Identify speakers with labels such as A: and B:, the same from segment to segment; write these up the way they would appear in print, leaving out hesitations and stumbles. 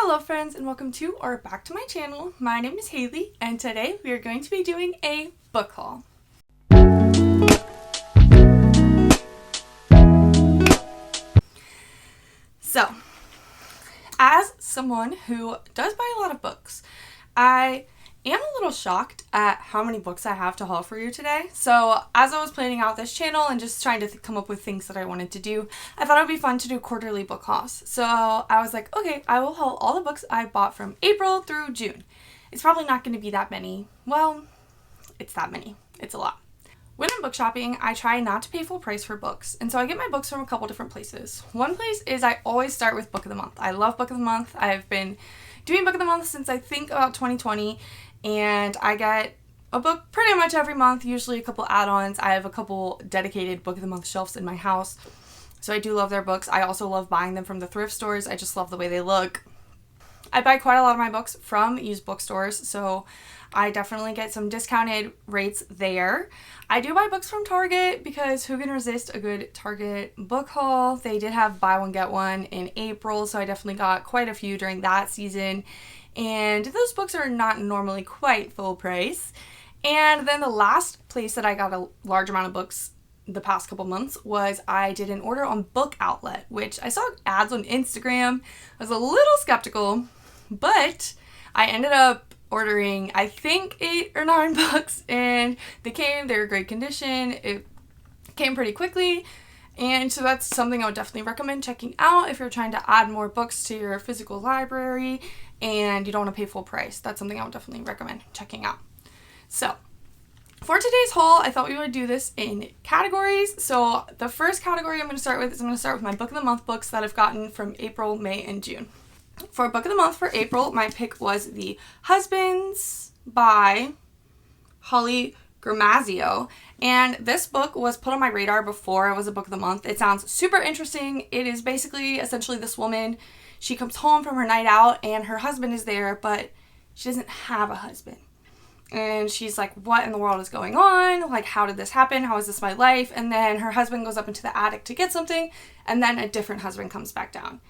A: Hello friends and welcome to or back to my channel. My name is Haley and today we are going to be doing a book haul. So, as someone who does buy a lot of books, I am a little shocked at how many books I have to haul for you today. So as I was planning out this channel and just trying to come up with things that I wanted to do, I thought it would be fun to do quarterly book hauls. So I was like, okay, I will haul all the books I bought from April through June. It's probably not going to be that many. Well, it's that many. It's a lot. When I'm book shopping, I try not to pay full price for books, and so I get my books from a couple different places. One place is I always start with Book of the Month. I love Book of the Month. I've been doing Book of the Month since I think about 2020, and I get a book pretty much every month, usually a couple add-ons. I have a couple dedicated Book of the Month shelves in my house, so I do love their books. I also love buying them from the thrift stores. I just love the way they look. I buy quite a lot of my books from used bookstores, so I definitely get some discounted rates there. I do buy books from Target because who can resist a good Target book haul? They did have buy one get one in April, so I definitely got quite a few during that season. And those books are not normally quite full price. And then the last place that I got a large amount of books the past couple months was I did an order on Book Outlet, which I saw ads on Instagram. I was a little skeptical, but I ended up ordering, I think, 8 or 9 books, and they were great condition. It came pretty quickly, and so that's something I would definitely recommend checking out if you're trying to add more books to your physical library and you don't want to pay full price. That's something I would definitely recommend checking out. So for today's haul, I thought we would do this in categories. So the first category I'm going to start with my Book of the Month books that I've gotten from April, May, and June. For Book of the Month for April, my pick was The Husbands by Holly Gramazio. And this book was put on my radar before it was a Book of the Month. It sounds super interesting. It is basically, essentially, this woman, she comes home from her night out and her husband is there, but she doesn't have a husband. And she's like, what in the world is going on? Like, how did this happen? How is this my life? And then her husband goes up into the attic to get something, and then a different husband comes back down.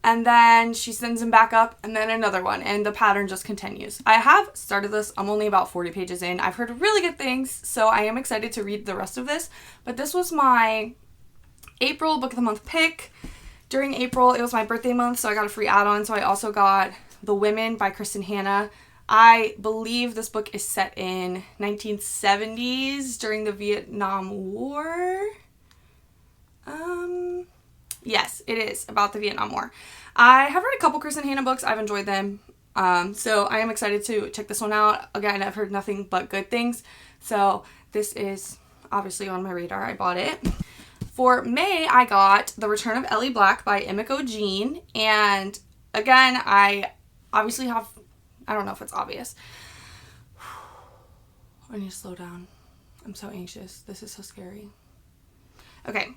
A: And then she sends him back up, and then another one, and the pattern just continues. I have started this. I'm only about 40 pages in. I've heard really good things, so I am excited to read the rest of this. But this was my April Book of the Month pick. During April, it was my birthday month, so I got a free add-on. So I also got The Women by Kristen Hanna. I believe this book is set in 1970s during the Vietnam War. Yes, it is about the Vietnam War. I have read a couple Kristen Hanna books. I've enjoyed them. So I am excited to check this one out. Again, I've heard nothing but good things. So this is obviously on my radar. I bought it. For May, I got The Return of Ellie Black by apr-jun. And again, I obviously have, I don't know if it's obvious. I need to slow down. I'm so anxious. This is so scary. Okay.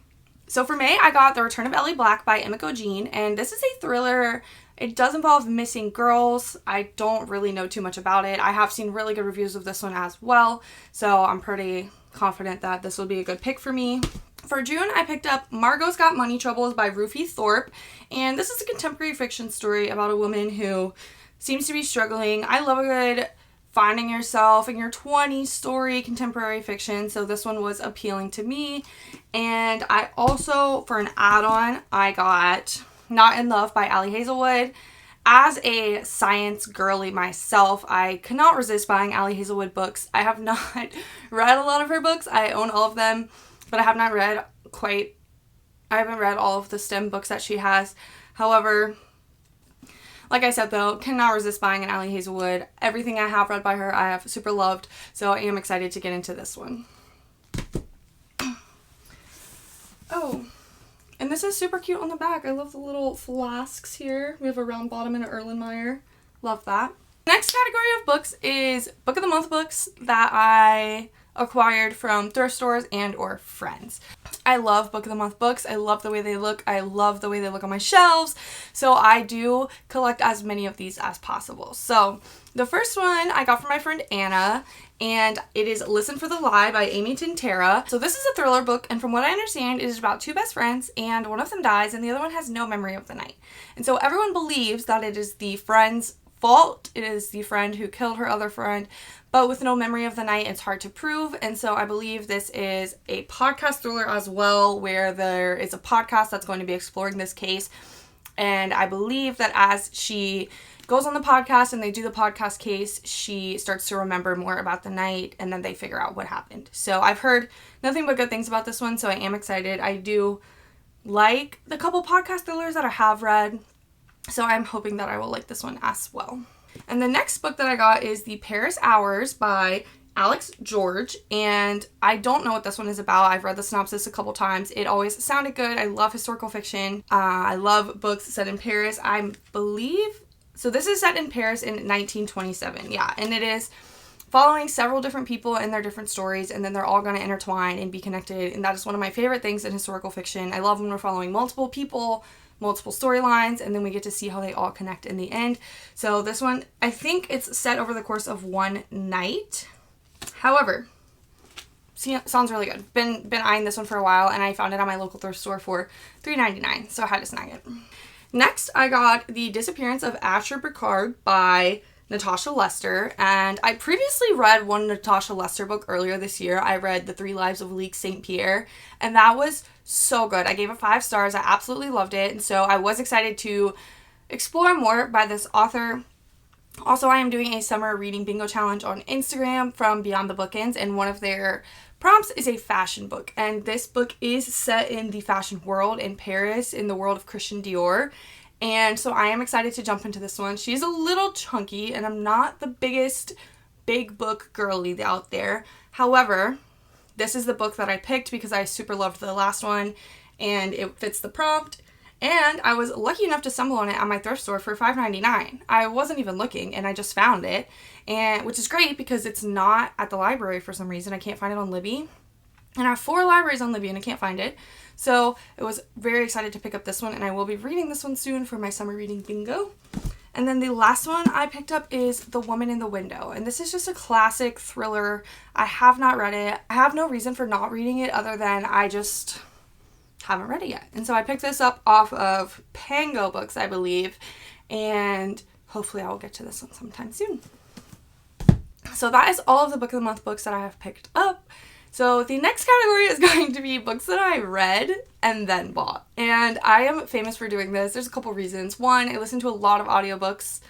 A: So for May, I got The Return of Ellie Black by apr-jun, and this is a thriller. It does involve missing girls. I don't really know too much about it. I have seen really good reviews of this one as well, so I'm pretty confident that this will be a good pick for me. For June, I picked up Margot's Got Money Troubles by Ruthie Thorpe, and this is a contemporary fiction story about a woman who seems to be struggling. I love a good finding yourself in your 20s story, contemporary fiction, so this one was appealing to me. And I also, for an add-on, I got Not in Love by Allie Hazelwood. As a science girly myself, I could not resist buying Allie Hazelwood books. I have not read a lot of her books. I own all of them, but I haven't read all of the STEM books that she has. However, like I said though, cannot resist buying an Allie Hazelwood. Everything I have read by her, I have super loved, so I am excited to get into this one. Oh, and this is super cute on the back. I love the little flasks here. We have a round bottom and an Erlenmeyer. Love that. Next category of books is Book of the Month books that I acquired from thrift stores and or friends. I love Book of the Month books. I love the way they look. I love the way they look on my shelves. So I do collect as many of these as possible. So the first one I got from my friend Anna, and it is Listen for the Lie by Amy Tintera. So this is a thriller book, and from what I understand, it is about two best friends, and one of them dies, and the other one has no memory of the night. And so everyone believes that it is the friend's fault. It is the friend who killed her other friend, but with no memory of the night, it's hard to prove. And so I believe this is a podcast thriller as well, where there is a podcast that's going to be exploring this case. And I believe that as she goes on the podcast and they do the podcast case, she starts to remember more about the night, and then they figure out what happened. So I've heard nothing but good things about this one, so I am excited. I do like the couple podcast thrillers that I have read, so I'm hoping that I will like this one as well. And the next book that I got is The Paris Hours by Alex George, and I don't know what this one is about. I've read the synopsis a couple times. It always sounded good. I love historical fiction. I love books set in Paris. I believe, so this is set in Paris in 1927, yeah, and it is following several different people and their different stories, and then they're all going to intertwine and be connected, and that is one of my favorite things in historical fiction. I love when we're following multiple people, multiple storylines, and then we get to see how they all connect in the end. So this one, I think it's set over the course of one night. However, sounds really good. Been eyeing this one for a while, and I found it on my local thrift store for $3.99, so I had to snag it. Next, I got The Disappearance of apr-jun by Natasha Lester, and I previously read one Natasha Lester book earlier this year. I read The 3 Lives of Leek St. Pierre, and that was so good. I gave it 5 stars. I absolutely loved it, and so I was excited to explore more by this author. Also, I am doing a summer reading bingo challenge on Instagram from Beyond the Bookends, and one of their prompts is a fashion book, and this book is set in the fashion world in Paris, in the world of Christian Dior, and so I am excited to jump into this one. She's a little chunky, and I'm not the biggest big book girly out there. However, this is the book that I picked because I super loved the last one, and it fits the prompt. And I was lucky enough to stumble on it at my thrift store for $5.99. I wasn't even looking, and I just found it, and which is great because it's not at the library for some reason. I can't find it on Libby. And I have 4 libraries on Libby, and I can't find it. So I was very excited to pick up this one, and I will be reading this one soon for my summer reading bingo. And then the last one I picked up is The Woman in the Window, and this is just a classic thriller. I have not read it. I have no reason for not reading it other than I just haven't read it yet. And so I picked this up off of Pango Books, I believe, and hopefully I will get to this one sometime soon. So that is all of the Book of the Month books that I have picked up. So the next category is going to be books that I read and then bought. And I am famous for doing this. There's a couple reasons. One, I listen to a lot of audiobooks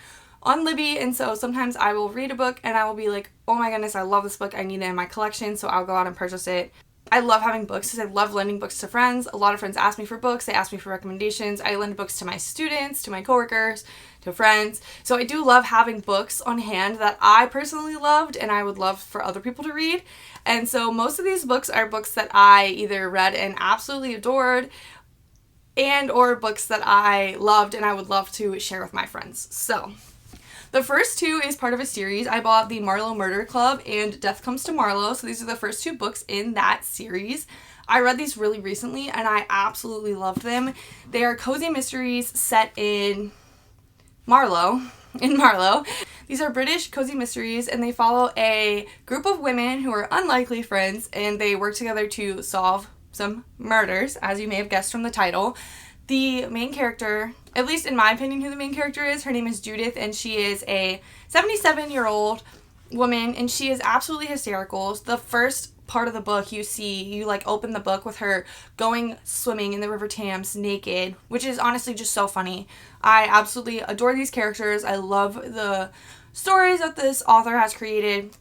A: on Libby, and so sometimes I will read a book and I will be like, oh my goodness, I love this book. I need it in my collection, so I'll go out and purchase it. I love having books because I love lending books to friends. A lot of friends ask me for books. They ask me for recommendations. I lend books to my students, to my coworkers, to friends. So I do love having books on hand that I personally loved and I would love for other people to read. And so most of these books are books that I either read and absolutely adored, and or books that I loved and I would love to share with my friends. So the first 2 is part of a series. I bought the Marlowe Murder Club and Death Comes to Marlowe. So these are the first 2 books in that series. I read these really recently and I absolutely loved them. They are cozy mysteries set in Marlowe. These are British cozy mysteries, and they follow a group of women who are unlikely friends, and they work together to solve some murders, as you may have guessed from the title. The main character, at least in my opinion who the main character is, her name is Judith, and she is a 77-year-old woman, and she is absolutely hysterical. The first part of the book you open the book with her going swimming in the River Thames naked, which is honestly just so funny. I absolutely adore these characters. I love the stories that this author has created,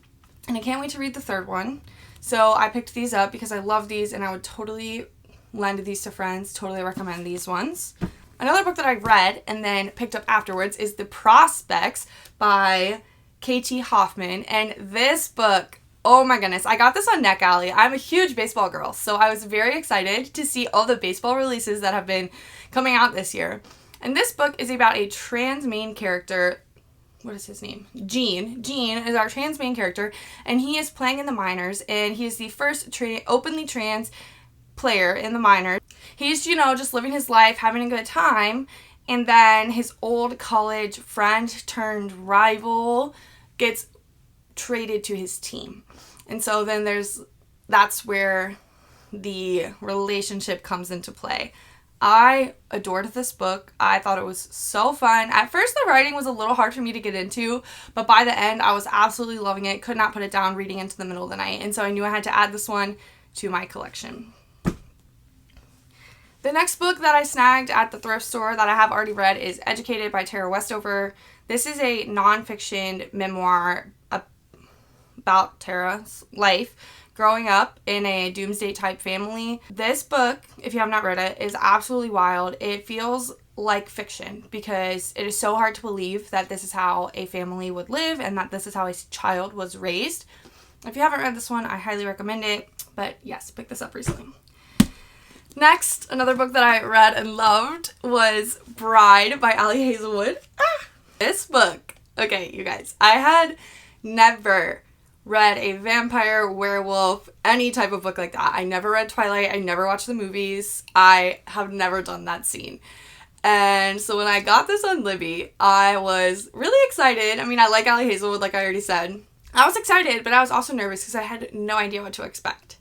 A: and I can't wait to read the 3rd one. So I picked these up because I love these, and I would totally lend these to friends, totally recommend these ones. Another book that I read and then picked up afterwards is The Prospects by K.T. Hoffman, and this book, oh my goodness, I got this on NetGalley. I'm a huge baseball girl, so I was very excited to see all the baseball releases that have been coming out this year. And this book is about a trans main character what is his name? Gene. Gene is our trans main character, and he is playing in the minors, and he is the first openly trans player in the minors. He's, just living his life, having a good time, and then his old college friend turned rival gets traded to his team. And so then that's where the relationship comes into play. I adored this book. I thought it was so fun. At first, the writing was a little hard for me to get into, but by the end, I was absolutely loving it. Could not put it down reading into the middle of the night, and so I knew I had to add this one to my collection. The next book that I snagged at the thrift store that I have already read is Educated by Tara Westover. This is a nonfiction memoir about Tara's life growing up in a doomsday type family. This book, if you have not read it, is absolutely wild. It feels like fiction because it is so hard to believe that this is how a family would live and that this is how a child was raised. If you haven't read this one, I highly recommend it. But yes, picked this up recently. Next, another book that I read and loved was Bride by Ali Hazelwood. This book, okay, you guys, I had never read a vampire, werewolf, any type of book like that. I never read Twilight. I never watched the movies. I have never done that scene. And so when I got this on Libby, I was really excited. I mean, I like Ali Hazelwood, like I already said. I was excited, but I was also nervous because I had no idea what to expect.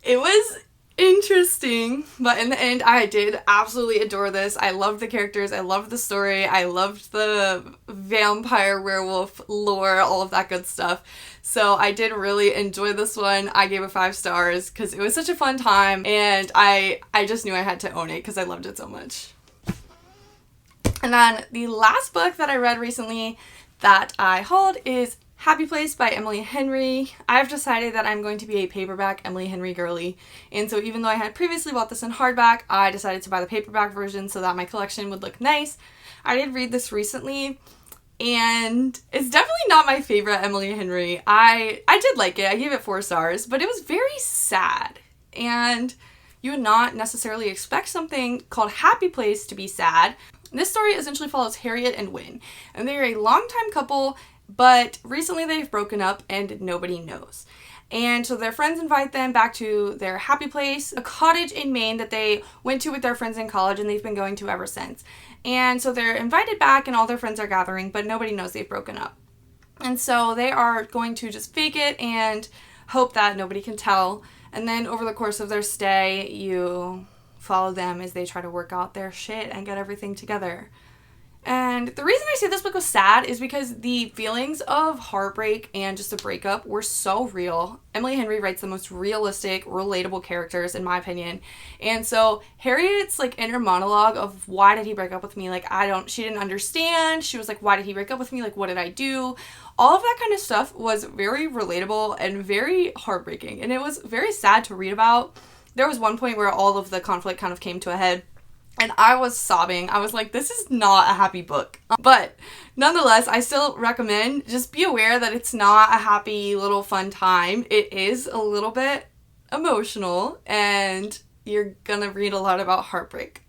A: It was interesting, but in the end, I did absolutely adore this. I loved the characters, I loved the story, I loved the vampire werewolf lore, all of that good stuff. So I did really enjoy this one. I gave it 5 stars because it was such a fun time, and I just knew I had to own it because I loved it so much. And then the last book that I read recently that I hauled is Happy Place by Emily Henry. I've decided that I'm going to be a paperback Emily Henry girly, and so even though I had previously bought this in hardback, I decided to buy the paperback version so that my collection would look nice. I did read this recently, and it's definitely not my favorite Emily Henry. I did like it. I gave it 4 stars, but it was very sad, and you would not necessarily expect something called Happy Place to be sad. This story essentially follows Harriet and Wynne, and they're a longtime couple, but recently they've broken up and nobody knows. And so their friends invite them back to their happy place, a cottage in Maine that they went to with their friends in college and they've been going to ever since. And so they're invited back and all their friends are gathering, but nobody knows they've broken up. And so they are going to just fake it and hope that nobody can tell. And then over the course of their stay, you follow them as they try to work out their shit and get everything together. And the reason I say this book was sad is because the feelings of heartbreak and just a breakup were so real. Emily Henry writes the most realistic, relatable characters, in my opinion. And so Harriet's inner monologue of why did he break up with me? She didn't understand. She was like, why did he break up with me? What did I do? All of that kind of stuff was very relatable and very heartbreaking. And it was very sad to read about. There was one point where all of the conflict kind of came to a head. And I was sobbing. I was like, this is not a happy book. But nonetheless, I still recommend, just be aware that it's not a happy little fun time. It is a little bit emotional and you're gonna read a lot about heartbreak.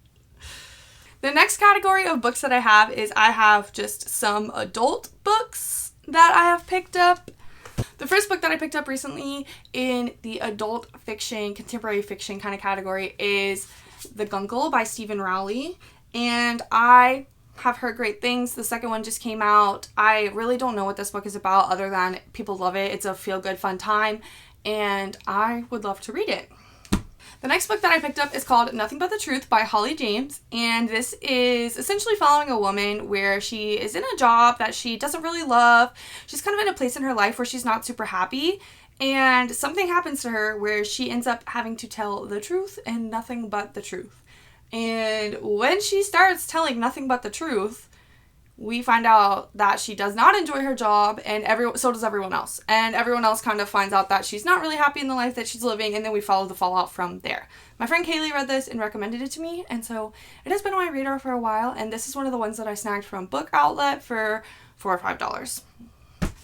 A: The next category of books that I have just some adult books that I have picked up. The first book that I picked up recently in the adult fiction, contemporary fiction kind of category is The Guncle by Stephen Rowley, and I have heard great things. The second one just came out. I really don't know what this book is about other than people love it. It's a feel-good fun time, and I would love to read it. The next book that I picked up is called Nothing But the Truth by Holly James, and this is essentially following a woman where she is in a job that she doesn't really love. She's kind of in a place in her life where she's not super happy, and something happens to her where she ends up having to tell the truth and nothing but the truth. And when she starts telling nothing but the truth, we find out that she does not enjoy her job, and so does everyone else. And everyone else kind of finds out that she's not really happy in the life that she's living, and then we follow the fallout from there. My friend Kaylee read this and recommended it to me, and so it has been on my radar for a while, and this is one of the ones that I snagged from Book Outlet for $4 or $5.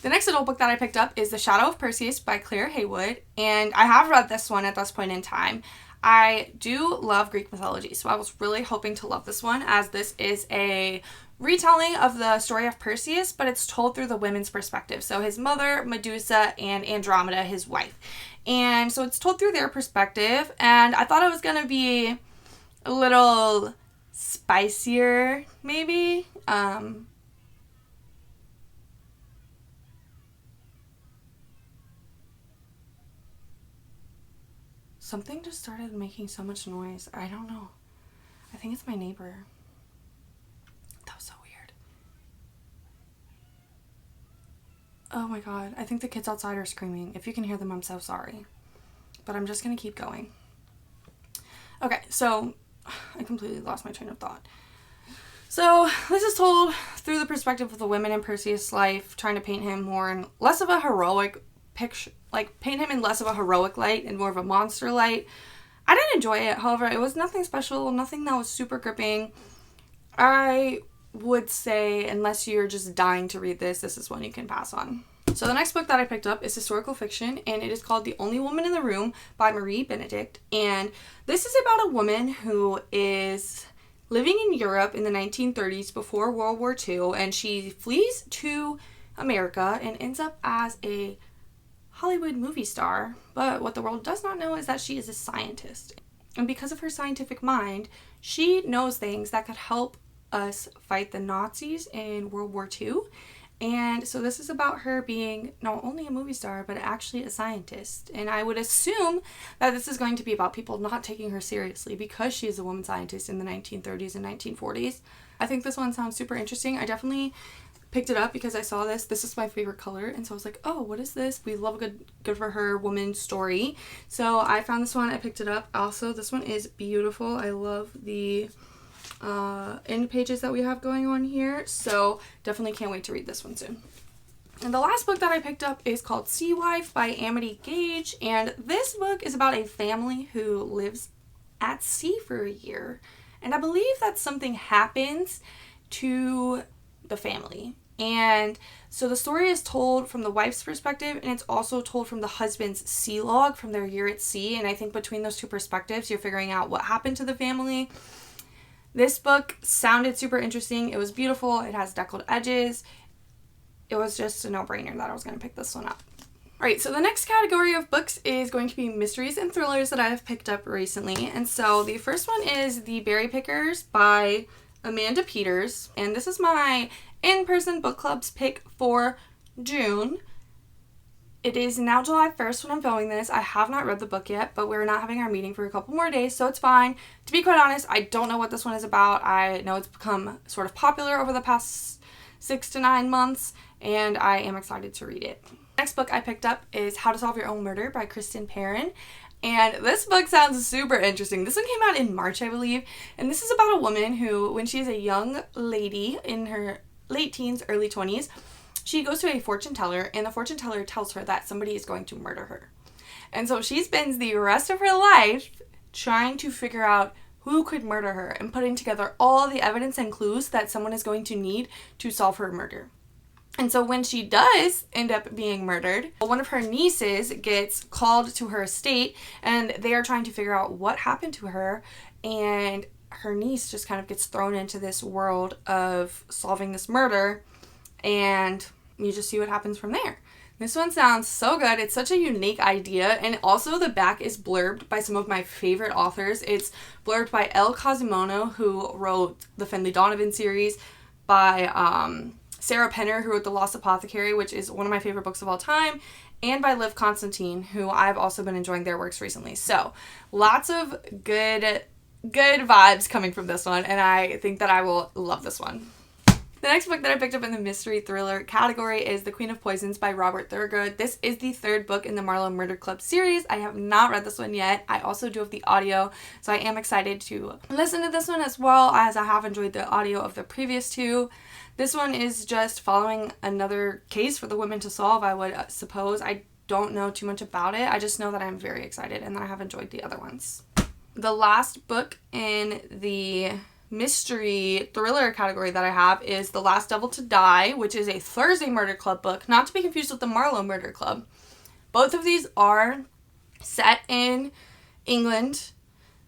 A: The next adult book that I picked up is The Shadow of Perseus by Claire Haywood, and I have read this one at this point in time. I do love Greek mythology, so I was really hoping to love this one, as this is a retelling of the story of Perseus, but it's told through the women's perspective. So his mother, Medusa, and Andromeda, his wife. And so it's told through their perspective, and I thought it was going to be a little spicier, maybe. Something just started making so much noise. I don't know. I think it's my neighbor. That was so weird. Oh my god. I think the kids outside are screaming. If you can hear them, I'm so sorry. But I'm just going to keep going. Okay, so I completely lost my train of thought. So this is told through the perspective of the women in Perseus' life, trying to paint him more in less of a heroic picture, like paint him in less of a heroic light and more of a monster light. I didn't enjoy it. However, it was nothing special, nothing that was super gripping. I would say, unless you're just dying to read this, this is one you can pass on. So the next book that I picked up is historical fiction, and it is called The Only Woman in the Room by Marie Benedict. And this is about a woman who is living in Europe in the 1930s before World War II, and she flees to America and ends up as a Hollywood movie star. But what the world does not know is that she is a scientist. And because of her scientific mind, she knows things that could help us fight the Nazis in World War II. And so this is about her being not only a movie star, but actually a scientist. And I would assume that this is going to be about people not taking her seriously because she is a woman scientist in the 1930s and 1940s. I think this one sounds super interesting. I definitely picked it up because I saw this. This is my favorite color. And so I was like, oh, what is this? We love a good for her woman story. So I found this one. I picked it up. Also, this one is beautiful. I love the end pages that we have going on here, so definitely can't wait to read this one soon. And the last book that I picked up is called Sea Wife by Amity Gage, and this book is about a family who lives at sea for a year, and I believe that something happens to the family. And so the story is told from the wife's perspective, and it's also told from the husband's sea log from their year at sea, and I think between those two perspectives you're figuring out what happened to the family. This book sounded super interesting. It was beautiful. It has deckled edges. It was just a no-brainer that I was going to pick this one up. Alright, so the next category of books is going to be mysteries and thrillers that I have picked up recently. And so the first one is The Berry Pickers by Amanda Peters. And this is my in-person book club's pick for June. It is now July 1st when I'm filming this. I have not read the book yet, but we're not having our meeting for a couple more days, so it's fine. To be quite honest, I don't know what this one is about. I know it's become sort of popular over the past 6 to 9 months, and I am excited to read it. Next book I picked up is How to Solve Your Own Murder by Kristen Perrin. And this book sounds super interesting. This one came out in March, I believe, and this is about a woman who, when she is a young lady in her late teens, early 20s, she goes to a fortune teller, and the fortune teller tells her that somebody is going to murder her. And so she spends the rest of her life trying to figure out who could murder her and putting together all the evidence and clues that someone is going to need to solve her murder. And so when she does end up being murdered, one of her nieces gets called to her estate, and they are trying to figure out what happened to her, and her niece just kind of gets thrown into this world of solving this murder, and you just see what happens from there. This one sounds so good. It's such a unique idea, and also the back is blurbed by some of my favorite authors. It's blurbed by Elle Cosimono, who wrote the Finley Donovan series, by Sarah Penner, who wrote The Lost Apothecary, which is one of my favorite books of all time, and by Liv Constantine, who I've also been enjoying their works recently. So lots of good vibes coming from this one, and I think that I will love this one. The next book that I picked up in the mystery thriller category is The Queen of Poisons by Robert Thurgood. This is the third book in the Marlowe Murder Club series. I have not read this one yet. I also do have the audio, so I am excited to listen to this one as well, as I have enjoyed the audio of the previous two. This one is just following another case for the women to solve, I would suppose. I don't know too much about it. I just know that I'm very excited and that I have enjoyed the other ones. The last book in the mystery thriller category that I have is The Last Devil to Die, which is a Thursday Murder Club book, not to be confused with the Marlowe Murder Club. Both of these are set in England,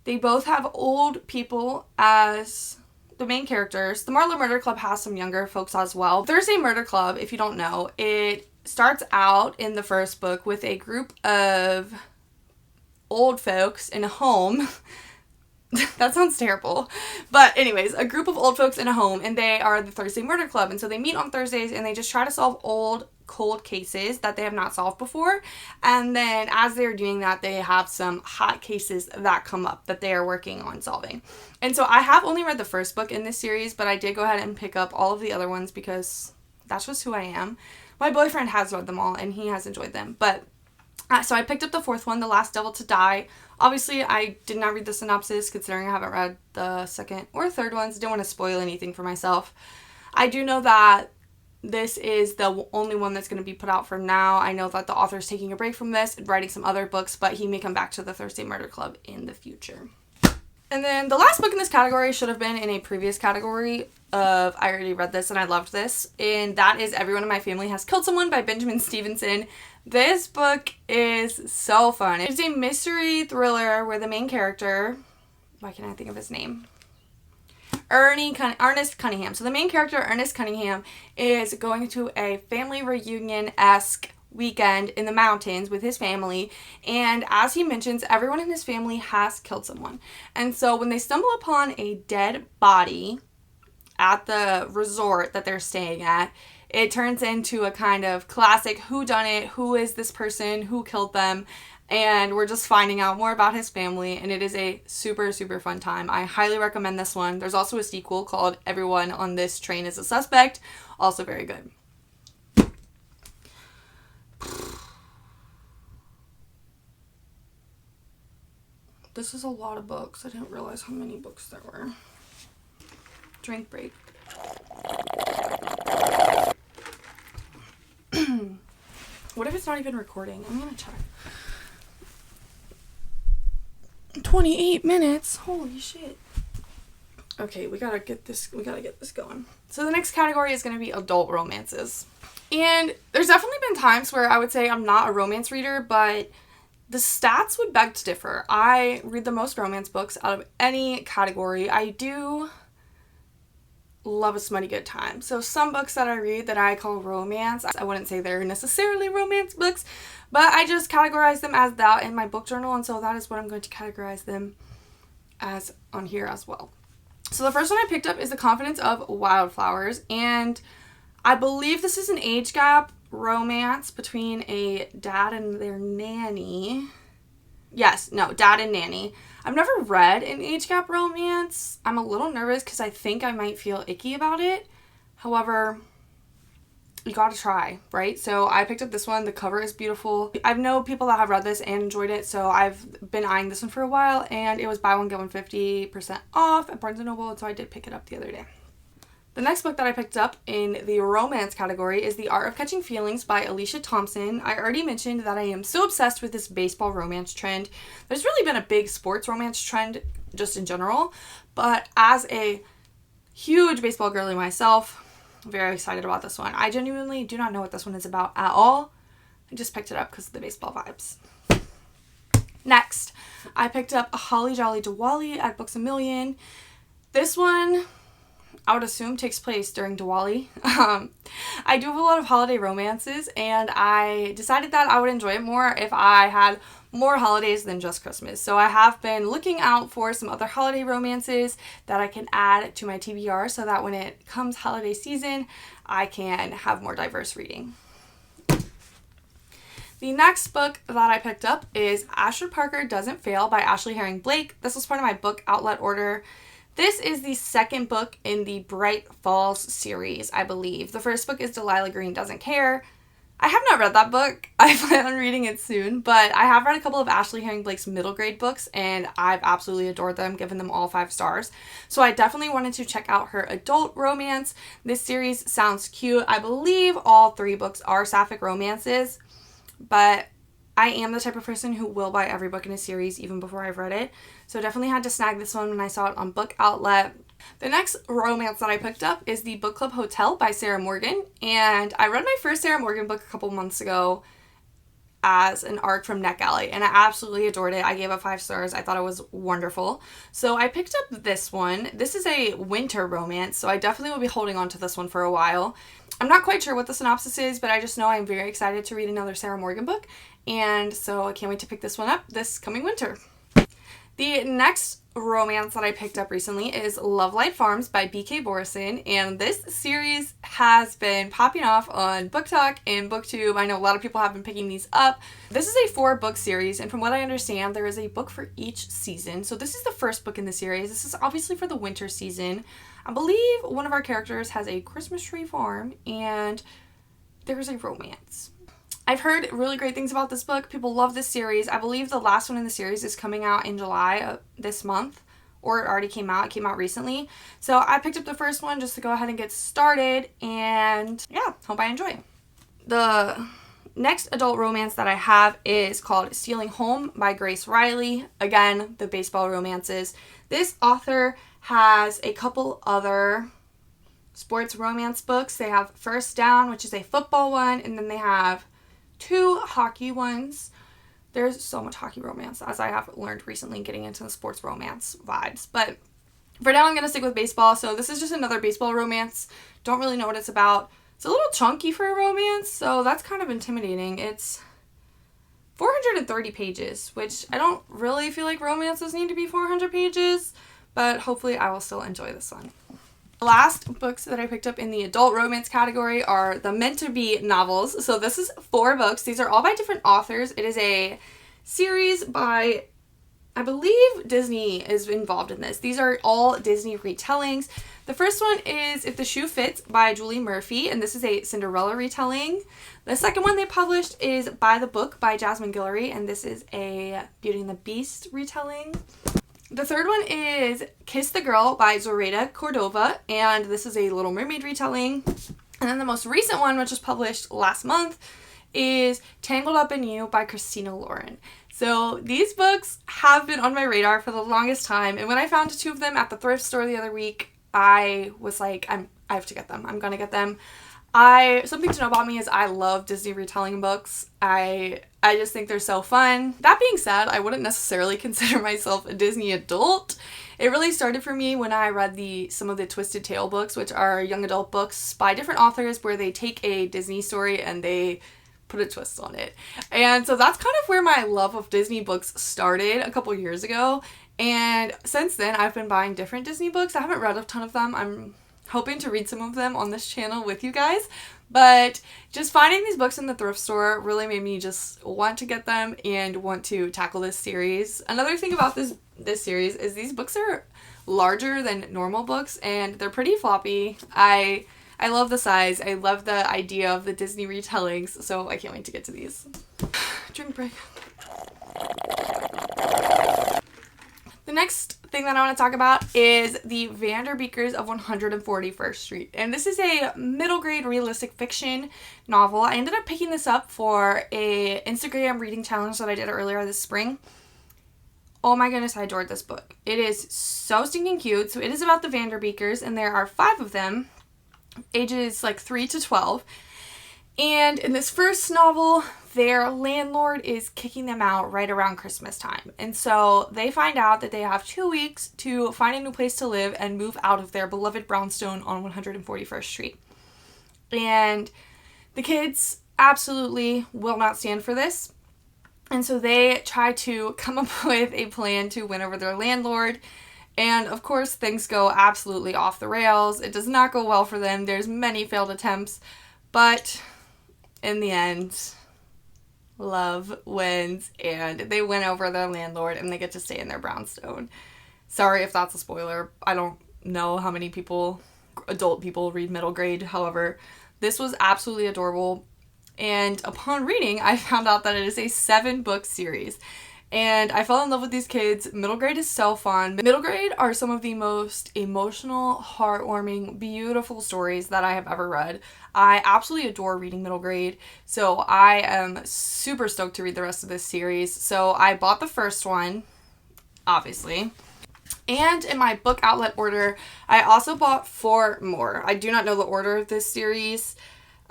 A: They both have old people as the main characters. The Marlowe Murder Club has some younger folks as well. Thursday Murder Club, if you don't know, it starts out in the first book with a group of old folks in a home. That sounds terrible. But anyways, a group of old folks in a home, and they are the Thursday Murder Club. And so they meet on Thursdays and they just try to solve old, cold cases that they have not solved before. And then as they're doing that, they have some hot cases that come up that they are working on solving. And so I have only read the first book in this series, but I did go ahead and pick up all of the other ones because that's just who I am. My boyfriend has read them all and he has enjoyed them. But so I picked up the fourth one, The Last Devil to Die. Obviously, I did not read the synopsis considering I haven't read the second or third ones. Didn't want to spoil anything for myself. I do know that this is the only one that's going to be put out for now. I know that the author is taking a break from this and writing some other books, but he may come back to the Thursday Murder Club in the future. And then the last book in this category should have been in a previous category of I already read this and I loved this, and that is Everyone in My Family Has Killed Someone by Benjamin Stevenson. This book is so fun. It's a mystery thriller where the main character, why can't I think of his name? Ernest Cunningham. So the main character, Ernest Cunningham, is going to a family reunion-esque weekend in the mountains with his family, and as he mentions, everyone in his family has killed someone. And so when they stumble upon a dead body at the resort that they're staying at, it turns into a kind of classic whodunit, who is this person, who killed them, and we're just finding out more about his family, and it is a super, super fun time. I highly recommend this one. There's also a sequel called Everyone on This Train is a Suspect, also very good. This is a lot of books. I didn't realize how many books there were. Drink break. What if it's not even recording? I'm gonna check. 28 minutes. Holy shit. Okay, we gotta get this going. So the next category is gonna be adult romances. And there's definitely been times where I would say I'm not a romance reader, but the stats would beg to differ. I read the most romance books out of any category. I do love a smutty good time. So some books that I read that I call romance, I wouldn't say they're necessarily romance books, but I just categorize them as that in my book journal, and so that is what I'm going to categorize them as on here as well. So the first one I picked up is The Confidence of Wildflowers, and I believe this is an age gap romance between a dad and their nanny. Dad and nanny. I've never read an age gap romance. I'm a little nervous because I think I might feel icky about it. However, you gotta try, right? So I picked up this one. The cover is beautiful. I know people that have read this and enjoyed it, so I've been eyeing this one for a while, and it was buy one get one 50% off at Barnes & Noble, and so I did pick it up the other day. The next book that I picked up in the romance category is The Art of Catching Feelings by Alicia Thompson. I already mentioned that I am so obsessed with this baseball romance trend. There's really been a big sports romance trend just in general, but as a huge baseball girly myself, I'm very excited about this one. I genuinely do not know what this one is about at all. I just picked it up because of the baseball vibes. Next, I picked up A Holly Jolly Diwali at Books A Million. This one, I would assume, takes place during Diwali. I do have a lot of holiday romances, and I decided that I would enjoy it more if I had more holidays than just Christmas. So I have been looking out for some other holiday romances that I can add to my TBR so that when it comes holiday season, I can have more diverse reading. The next book that I picked up is Ashford Parker Doesn't Fail by Ashley Herring Blake. This was part of my book outlet order. This is the second book in the Bright Falls series, I believe. The first book is Delilah Green Doesn't Care. I have not read that book. I plan on reading it soon, but I have read a couple of Ashley Herring Blake's middle grade books, and I've absolutely adored them, given them all 5 stars. So I definitely wanted to check out her adult romance. This series sounds cute. I believe all 3 books are sapphic romances, but I am the type of person who will buy every book in a series even before I've read it. So definitely had to snag this one when I saw it on Book Outlet. The next romance that I picked up is The Book Club Hotel by Sarah Morgan. And I read my first Sarah Morgan book a couple months ago. as an arc from NetGalley, and I absolutely adored it. I gave it 5 stars. I thought it was wonderful. So I picked up this one. This is a winter romance, so I definitely will be holding on to this one for a while. I'm not quite sure what the synopsis is, but I just know I'm very excited to read another Sarah Morgan book, and so I can't wait to pick this one up this coming winter. The next romance that I picked up recently is Love Light Farms by B.K. Borison, and this series has been popping off on Book Talk and BookTube. I know a lot of people have been picking these up. This is a 4-book series, and from what I understand, there is a book for each season. So this is the first book in the series. This is obviously for the winter season. I believe one of our characters has a Christmas tree farm, and there's a romance. I've heard really great things about this book. People love this series. I believe the last one in the series is coming out in July of this month, or it already came out. It came out recently. So I picked up the first one just to go ahead and get started, and yeah, hope I enjoy. The next adult romance that I have is called Stealing Home by Grace Riley. Again, the baseball romances. This author has a couple other sports romance books. They have First Down, which is a football one, and then they have 2 hockey ones. There's so much hockey romance, as I have learned recently, getting into the sports romance vibes. But for now, I'm going to stick with baseball. So this is just another baseball romance. Don't really know what it's about. It's a little chunky for a romance, so that's kind of intimidating. It's 430 pages, which I don't really feel like romances need to be 400 pages, but hopefully I will still enjoy this one. The last books that I picked up in the adult romance category are the meant-to-be novels. So this is 4 books. These are all by different authors. It is a series by, I believe Disney is involved in this. These are all Disney retellings. The first one is If the Shoe Fits by Julie Murphy, and this is a Cinderella retelling. The second one they published is By the Book by Jasmine Guillory, and this is a Beauty and the Beast retelling. The third one is Kiss the Girl by Zoraida Cordova, and this is a Little Mermaid retelling. And then the most recent one, which was published last month, is Tangled Up in You by Christina Lauren. So these books have been on my radar for the longest time, and when I found 2 of them at the thrift store the other week, I was like, I have to get them. I'm gonna get them. Something to know about me is I love Disney retelling books. I just think they're so fun. That being said, I wouldn't necessarily consider myself a Disney adult. It really started for me when I read some of the Twisted Tale books, which are young adult books by different authors where they take a Disney story and they put a twist on it. And so that's kind of where my love of Disney books started a couple years ago. And since then, I've been buying different Disney books. I haven't read a ton of them. I'm hoping to read some of them on this channel with you guys, but just finding these books in the thrift store really made me just want to get them and want to tackle this series. Another thing about this series is these books are larger than normal books and they're pretty floppy. I love the size. I love the idea of the Disney retellings, so I can't wait to get to these. Drink break. The next thing that I want to talk about is the Vanderbeekers of 141st Street. And this is a middle grade realistic fiction novel. I ended up picking this up for a Instagram reading challenge that I did earlier this spring. Oh my goodness, I adored this book. It is so stinking cute. So it is about the Vanderbeekers, and there are 5 of them, ages like 3 to 12. And in this first novel, their landlord is kicking them out right around Christmas time. And so they find out that they have 2 weeks to find a new place to live and move out of their beloved brownstone on 141st Street. And the kids absolutely will not stand for this. And so they try to come up with a plan to win over their landlord. And of course, things go absolutely off the rails. It does not go well for them. There's many failed attempts, but in the end, love wins, and they win over their landlord, and they get to stay in their brownstone. Sorry if that's a spoiler. I don't know how many adult people read middle grade. However, this was absolutely adorable, and upon reading, I found out that it is a 7-book series. And I fell in love with these kids. Middle grade is so fun. Middle grade are some of the most emotional, heartwarming, beautiful stories that I have ever read. I absolutely adore reading middle grade, so I am super stoked to read the rest of this series. So I bought the first one, obviously. And in my book outlet order, I also bought 4 more. I do not know the order of this series.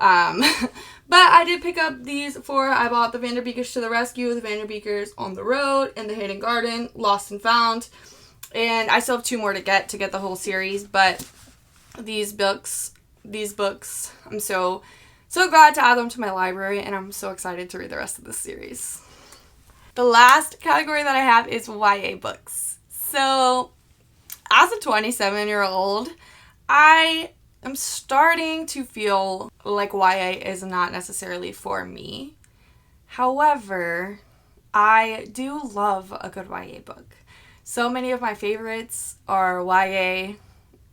A: But I did pick up these four. I bought The Vanderbeekers to the Rescue, The Vanderbeekers on the Road, In the Hidden Garden, Lost and Found. And I still have two more to get the whole series. But these books, I'm so glad to add them to my library. And I'm so excited to read the rest of this series. The last category that I have is YA books. So, as a 27-year-old, I am starting to feel like YA is not necessarily for me. However, I do love a good YA book. So many of my favorites are YA,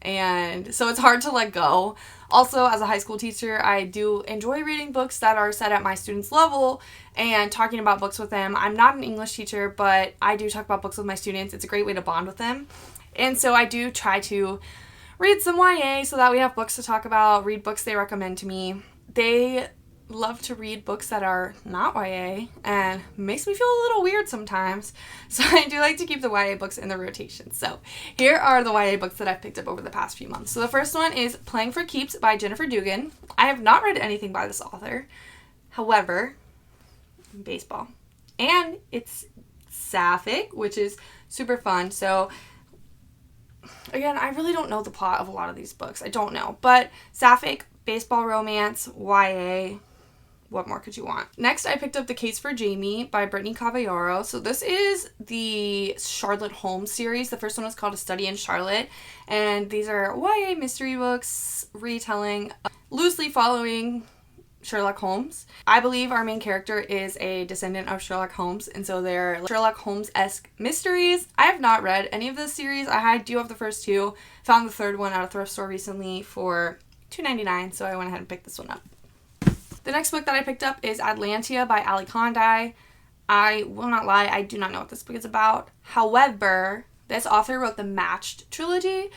A: and so it's hard to let go. Also, as a high school teacher, I do enjoy reading books that are set at my students' level and talking about books with them. I'm not an English teacher, but I do talk about books with my students. It's a great way to bond with them. And so I do try to read some YA so that we have books to talk about, read books they recommend to me. They love to read books that are not YA, and makes me feel a little weird sometimes. So I do like to keep the YA books in the rotation. So here are the YA books that I've picked up over the past few months. So the first one is Playing for Keeps by Jennifer Dugan. I have not read anything by this author. However, baseball. And it's sapphic, which is super fun. So again, I really don't know the plot of a lot of these books. I don't know. But sapphic, baseball romance, YA. What more could you want? Next, I picked up The Case for Jamie by Brittany Cavallaro. So this is the Charlotte Holmes series. The first one was called A Study in Charlotte. And these are YA mystery books retelling, loosely following Sherlock Holmes. I believe our main character is a descendant of Sherlock Holmes, and so they're Sherlock Holmes-esque mysteries. I have not read any of this series. I do have the first two. Found the third one at a thrift store recently for $2.99, so I went ahead and picked this one up. The next book that I picked up is Atlantia by Ali Condé. I will not lie, I do not know what this book is about. However, this author wrote the Matched trilogy,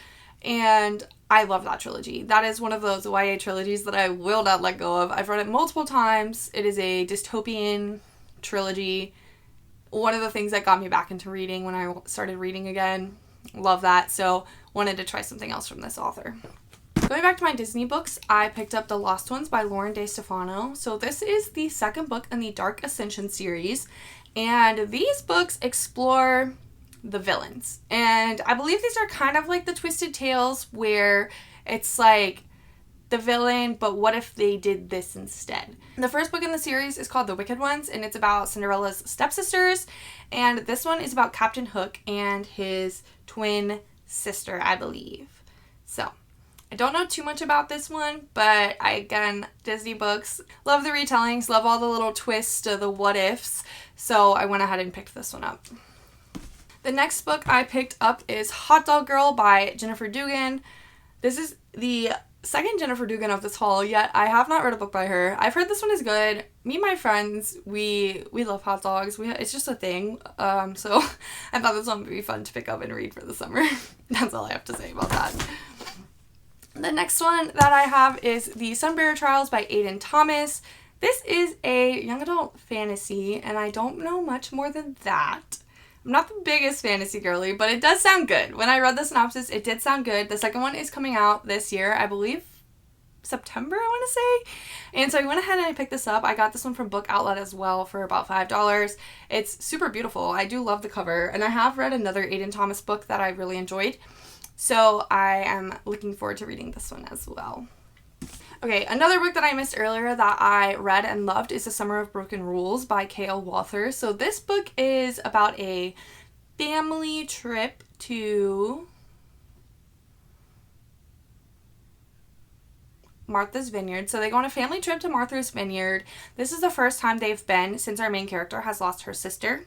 A: and I love that trilogy. That is one of those YA trilogies that I will not let go of. I've read it multiple times. It is a dystopian trilogy. One of the things that got me back into reading when I started reading again. Love that. So wanted to try something else from this author. Going back to my Disney books, I picked up The Lost Ones by Lauren De Stefano. So this is the second book in the Dark Ascension series. And these books explore the villains. And I believe these are kind of like the Twisted Tales where it's like the villain, but what if they did this instead? The first book in the series is called The Wicked Ones, and it's about Cinderella's stepsisters. And this one is about Captain Hook and his twin sister, I believe. So I don't know too much about this one, but again, Disney books, love the retellings, love all the little twists to the what ifs. So I went ahead and picked this one up. The next book I picked up is Hot Dog Girl by Jennifer Dugan. This is the second Jennifer Dugan of this haul, yet I have not read a book by her. I've heard this one is good. Me and my friends, we love hot dogs. It's just a thing. So I thought this one would be fun to pick up and read for the summer. That's all I have to say about that. The next one that I have is The Sunbearer Trials by Aiden Thomas. This is a young adult fantasy, and I don't know much more than that. I'm not the biggest fantasy girly, but it does sound good. When I read the synopsis, it did sound good. The second one is coming out this year, I believe September, I want to say. And so I went ahead and I picked this up. I got this one from Book Outlet as well for about $5. It's super beautiful. I do love the cover, and I have read another Aiden Thomas book that I really enjoyed. So I am looking forward to reading this one as well. Okay, another book that I missed earlier that I read and loved is The Summer of Broken Rules by K.L. Walther. So this book is about a family trip to Martha's Vineyard. So they go on a family trip to Martha's Vineyard. This is the first time they've been since our main character has lost her sister.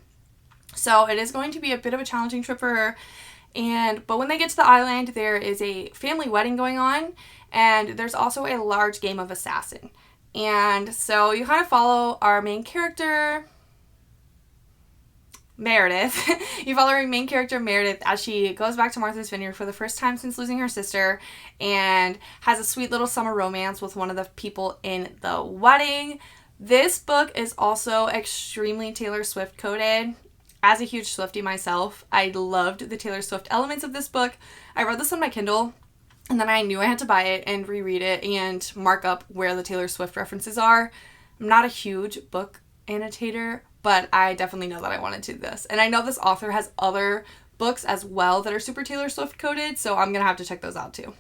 A: So it is going to be a bit of a challenging trip for her. But when they get to the island, there is a family wedding going on, and there's also a large game of assassin. And so you kind of follow our main character, Meredith. You follow our main character, Meredith, as she goes back to Martha's Vineyard for the first time since losing her sister, and has a sweet little summer romance with one of the people in the wedding. This book is also extremely Taylor Swift coded. As a huge Swiftie myself, I loved the Taylor Swift elements of this book. I read this on my Kindle, And then I knew I had to buy it and reread it and mark up where the Taylor Swift references are. I'm not a huge book annotator, but I definitely know that I wanted to do this. And I know this author has other books as well that are super Taylor Swift coded, so I'm going to have to check those out too.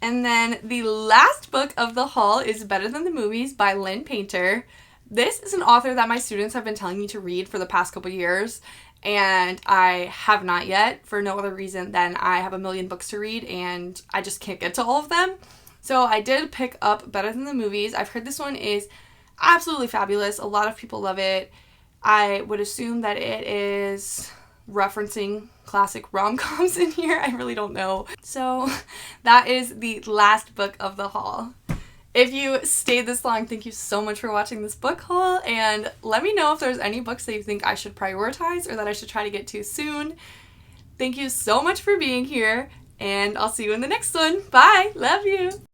A: And then the last book of the haul is Better Than the Movies by Lynn Painter. This is an author that my students have been telling me to read for the past couple years, and I have not yet, for no other reason than I have a million books to read and I just can't get to all of them. So I did pick up Better Than the Movies. I've heard this one is absolutely fabulous. A lot of people love it. I would assume that it is referencing classic rom-coms in here. I really don't know. So that is the last book of the haul. If you stayed this long, thank you so much for watching this book haul, and let me know if there's any books that you think I should prioritize or that I should try to get to soon. Thank you so much for being here, and I'll see you in the next one. Bye! Love you!